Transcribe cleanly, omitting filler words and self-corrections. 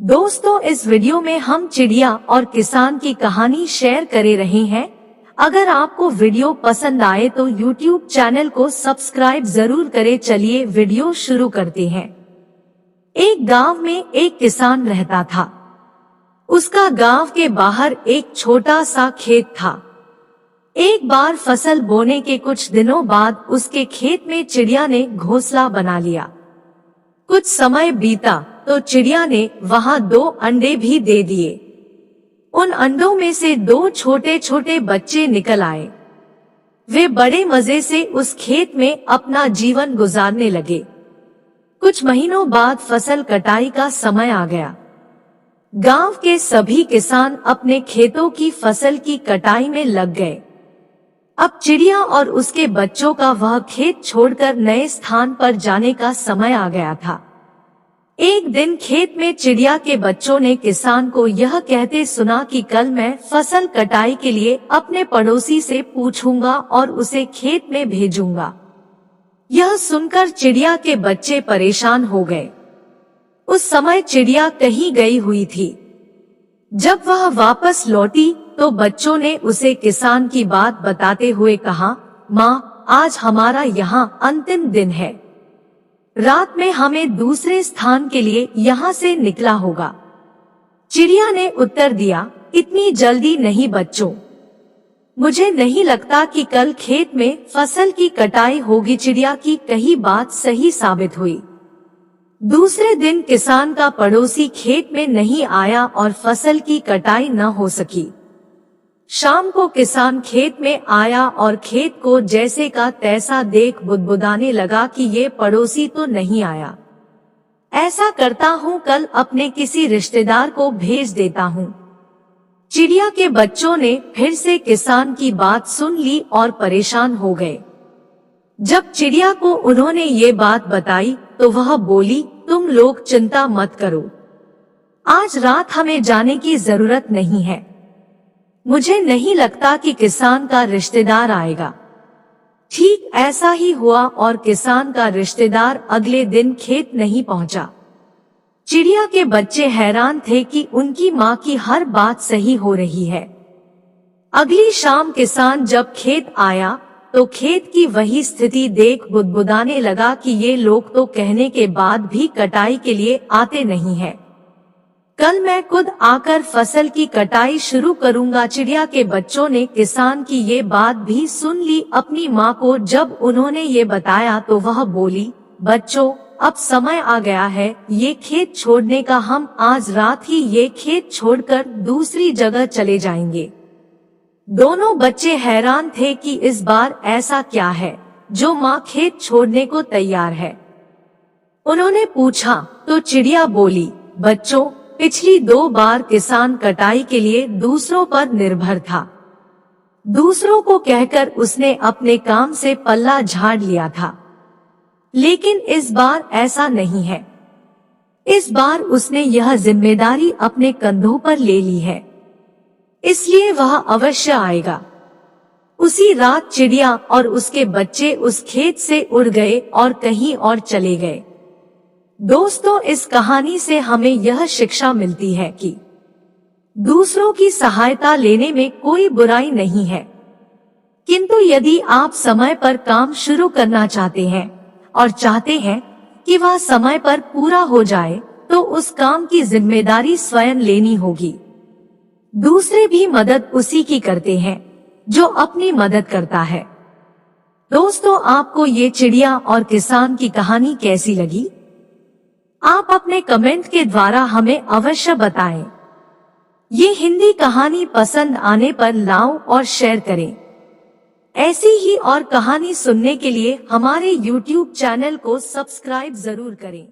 दोस्तों, इस वीडियो में हम चिड़िया और किसान की कहानी शेयर करे रहे हैं। अगर आपको वीडियो पसंद आए तो YouTube चैनल को सब्सक्राइब जरूर करें। चलिए वीडियो शुरू करते हैं। एक गांव में एक किसान रहता था। उसका गांव के बाहर एक छोटा सा खेत था। एक बार फसल बोने के कुछ दिनों बाद उसके खेत में चिड़िया ने घोंसला बना लिया। कुछ समय बीता तो चिड़िया ने वहां 2 अंडे भी दे दिए। उन अंडों में से 2 छोटे छोटे बच्चे निकल आए। वे बड़े मजे से उस खेत में अपना जीवन गुजारने लगे। कुछ महीनों बाद फसल कटाई का समय आ गया। गांव के सभी किसान अपने खेतों की फसल की कटाई में लग गए। अब चिड़िया और उसके बच्चों का वह खेत छोड़कर नए स्थान पर जाने का समय आ गया था। एक दिन खेत में चिड़िया के बच्चों ने किसान को यह कहते सुना कि कल मैं फसल कटाई के लिए अपने पड़ोसी से पूछूंगा और उसे खेत में भेजूंगा। यह सुनकर चिड़िया के बच्चे परेशान हो गए। उस समय चिड़िया कहीं गई हुई थी। जब वह वापस लौटी तो बच्चों ने उसे किसान की बात बताते हुए कहा, माँ, आज हमारा यहाँ अंतिम दिन है। रात में हमें दूसरे स्थान के लिए यहाँ से निकला होगा। चिड़िया ने उत्तर दिया, इतनी जल्दी नहीं बच्चों, मुझे नहीं लगता कि कल खेत में फसल की कटाई होगी। चिड़िया की कही बात सही साबित हुई। दूसरे दिन किसान का पड़ोसी खेत में नहीं आया और फसल की कटाई न हो सकी। शाम को किसान खेत में आया और खेत को जैसे का तैसा देख बुदबुदाने लगा कि ये पड़ोसी तो नहीं आया। ऐसा करता हूँ, कल अपने किसी रिश्तेदार को भेज देता हूँ। चिड़िया के बच्चों ने फिर से किसान की बात सुन ली और परेशान हो गए। जब चिड़िया को उन्होंने ये बात बताई तो वह बोली, तुम लोग चिंता मत करो, आज रात हमें जाने की जरूरत नहीं है। मुझे नहीं लगता कि किसान का रिश्तेदार आएगा। ठीक ऐसा ही हुआ और किसान का रिश्तेदार अगले दिन खेत नहीं पहुंचा। चिड़िया के बच्चे हैरान थे कि उनकी माँ की हर बात सही हो रही है। अगली शाम किसान जब खेत आया तो खेत की वही स्थिति देख बुदबुदाने लगा कि ये लोग तो कहने के बाद भी कटाई के लिए आते नहीं हैं। कल मैं खुद आकर फसल की कटाई शुरू करूंगा। चिड़िया के बच्चों ने किसान की ये बात भी सुन ली। अपनी माँ को जब उन्होंने ये बताया तो वह बोली, बच्चों, अब समय आ गया है ये खेत छोड़ने का। हम आज रात ही ये खेत छोड़कर दूसरी जगह चले जाएंगे। दोनों बच्चे हैरान थे कि इस बार ऐसा क्या है जो माँ खेत छोड़ने को तैयार है। उन्होंने पूछा तो चिड़िया बोली, बच्चों, पिछली 2 बार किसान कटाई के लिए दूसरों पर निर्भर था। दूसरों को कहकर उसने अपने काम से पल्ला झाड़ लिया था, लेकिन इस बार ऐसा नहीं है। इस बार उसने यह जिम्मेदारी अपने कंधों पर ले ली है, इसलिए वह अवश्य आएगा। उसी रात चिड़िया और उसके बच्चे उस खेत से उड़ गए और कहीं और चले गए। दोस्तों, इस कहानी से हमें यह शिक्षा मिलती है कि दूसरों की सहायता लेने में कोई बुराई नहीं है, किंतु यदि आप समय पर काम शुरू करना चाहते हैं और चाहते हैं कि वह समय पर पूरा हो जाए तो उस काम की जिम्मेदारी स्वयं लेनी होगी। दूसरे भी मदद उसी की करते हैं जो अपनी मदद करता है। दोस्तों, आपको ये चिड़िया और किसान की कहानी कैसी लगी? आप अपने कमेंट के द्वारा हमें अवश्य बताएं। ये हिंदी कहानी पसंद आने पर लाओ और शेयर करें। ऐसी ही और कहानी सुनने के लिए हमारे YouTube चैनल को सब्सक्राइब जरूर करें।